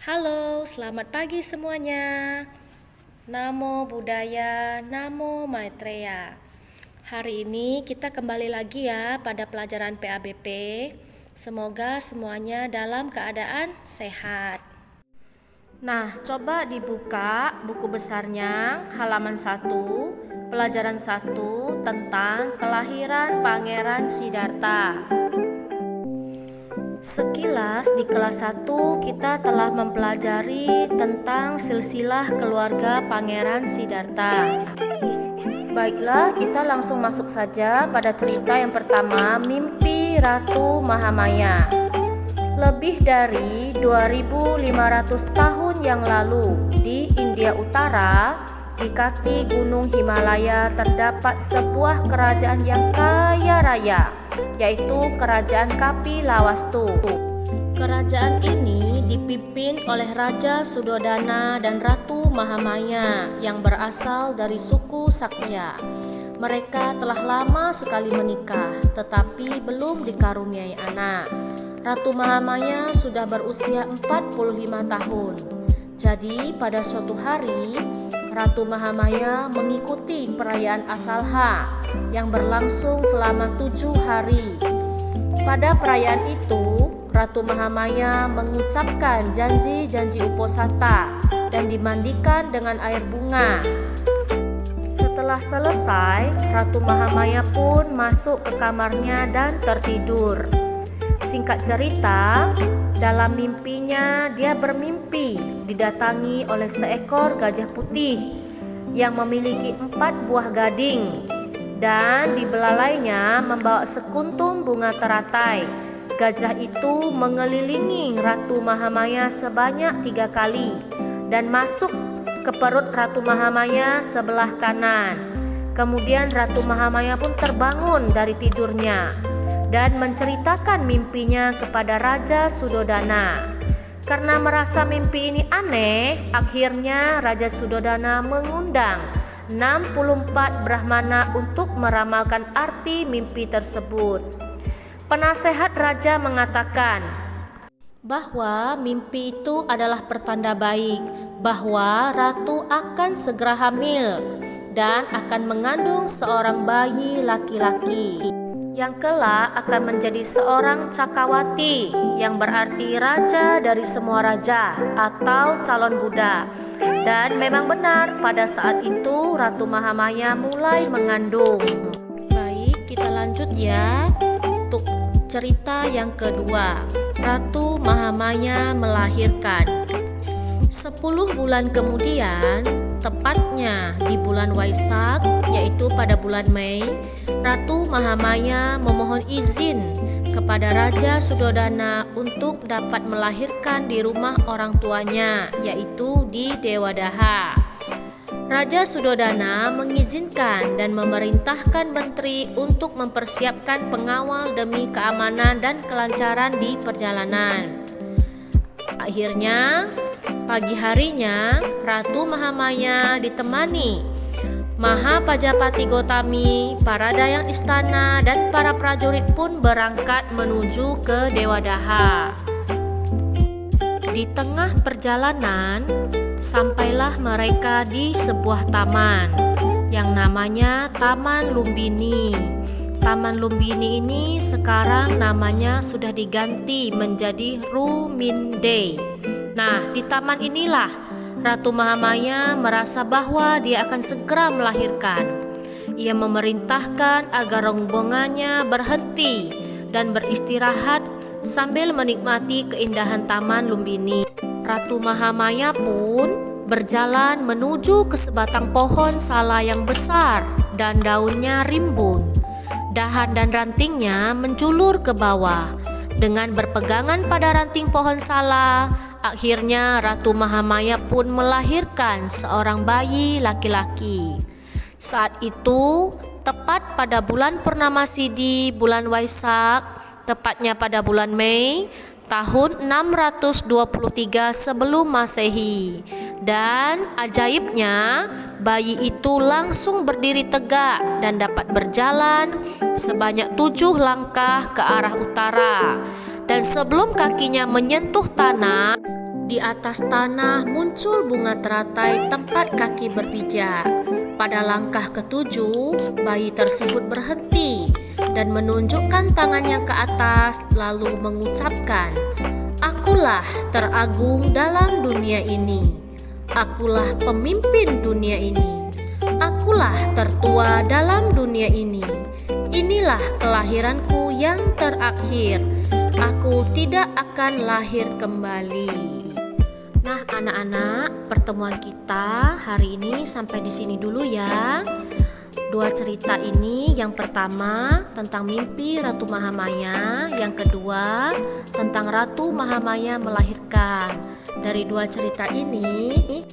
Halo, selamat pagi semuanya. Namo Buddhaya, Namo Maitreya. Hari ini kita kembali lagi ya pada pelajaran PABP. Semoga semuanya dalam keadaan sehat. Nah, coba dibuka buku besarnya halaman 1, pelajaran 1 tentang kelahiran Pangeran Siddhartha. Sekilas di kelas 1 kita telah mempelajari tentang silsilah keluarga Pangeran Siddhartha. Baiklah, kita langsung masuk saja pada cerita yang pertama, mimpi Ratu Mahamaya. Lebih dari 2500 tahun yang lalu di India Utara, di kaki Gunung Himalaya terdapat sebuah kerajaan yang kaya raya, yaitu Kerajaan Kapilawastu. Kerajaan ini dipimpin oleh Raja Suddhodana dan Ratu Mahamaya yang berasal dari suku Sakya. Mereka telah lama sekali menikah, tetapi belum dikaruniai anak. Ratu Mahamaya sudah berusia 45 tahun. Jadi pada suatu hari, Ratu Mahamaya mengikuti perayaan Asalha yang berlangsung selama 7 hari. Pada perayaan itu, Ratu Mahamaya mengucapkan janji-janji uposatha dan dimandikan dengan air bunga. Setelah selesai, Ratu Mahamaya pun masuk ke kamarnya dan tertidur. Singkat cerita, dalam mimpinya dia bermimpi didatangi oleh seekor gajah putih yang memiliki 4 buah gading dan di belalainya membawa sekuntum bunga teratai. Gajah itu mengelilingi Ratu Mahamaya sebanyak 3 kali dan masuk ke perut Ratu Mahamaya sebelah kanan. Kemudian Ratu Mahamaya pun terbangun dari tidurnya dan menceritakan mimpinya kepada Raja Suddhodana. Karena merasa mimpi ini aneh, akhirnya Raja Suddhodana mengundang 64 Brahmana untuk meramalkan arti mimpi tersebut. Penasehat raja mengatakan bahwa mimpi itu adalah pertanda baik, bahwa ratu akan segera hamil dan akan mengandung seorang bayi laki-laki yang kelak akan menjadi seorang Cakawati, yang berarti raja dari semua raja atau calon Buddha. Dan memang benar, pada saat itu Ratu Mahamaya mulai mengandung. Baik, kita lanjut ya untuk cerita yang kedua. Ratu Mahamaya melahirkan. 10 bulan kemudian, tepatnya di bulan Waisak, yaitu pada bulan Mei, Ratu Mahamaya memohon izin kepada Raja Suddhodana untuk dapat melahirkan di rumah orang tuanya, yaitu di Dewadaha. Raja Suddhodana mengizinkan dan memerintahkan menteri untuk mempersiapkan pengawal demi keamanan dan kelancaran di perjalanan. Akhirnya, pagi harinya, Ratu Mahamaya ditemani Mahapajapati Gotami, para dayang istana, dan para prajurit pun berangkat menuju ke Dewadaha. Di tengah perjalanan, sampailah mereka di sebuah taman yang namanya Taman Lumbini. Taman Lumbini ini sekarang namanya sudah diganti menjadi Ruminde. Nah, di taman inilah Ratu Mahamaya merasa bahwa dia akan segera melahirkan. Ia memerintahkan agar rombongannya berhenti dan beristirahat sambil menikmati keindahan Taman Lumbini. Ratu Mahamaya pun berjalan menuju ke sebatang pohon sala yang besar dan daunnya rimbun. Dahan dan rantingnya menjulur ke bawah. Dengan berpegangan pada ranting pohon sala, akhirnya Ratu Mahamaya pun melahirkan seorang bayi laki-laki. Saat itu, tepat pada bulan Purnamasidi, bulan Waisak, tepatnya pada bulan Mei, tahun 623 sebelum Masehi. Dan ajaibnya, bayi itu langsung berdiri tegak dan dapat berjalan sebanyak 7 langkah ke arah utara. Dan sebelum kakinya menyentuh tanah, Di atas tanah muncul bunga teratai tempat kaki berpijak. Pada langkah ketujuh, bayi tersebut berhenti dan menunjukkan tangannya ke atas lalu mengucapkan, "Akulah teragung dalam dunia ini. Akulah pemimpin dunia ini. Akulah tertua dalam dunia ini. Inilah kelahiranku yang terakhir. Aku tidak akan lahir kembali." Nah, anak-anak, pertemuan kita hari ini sampai di sini dulu ya. Dua cerita ini, yang pertama tentang mimpi Ratu Mahamaya, yang kedua tentang Ratu Mahamaya melahirkan. Dari dua cerita ini,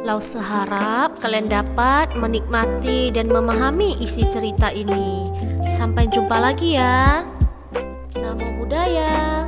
Lause harap kalian dapat menikmati dan memahami isi cerita ini. Sampai jumpa lagi ya. Namo Buddhaya.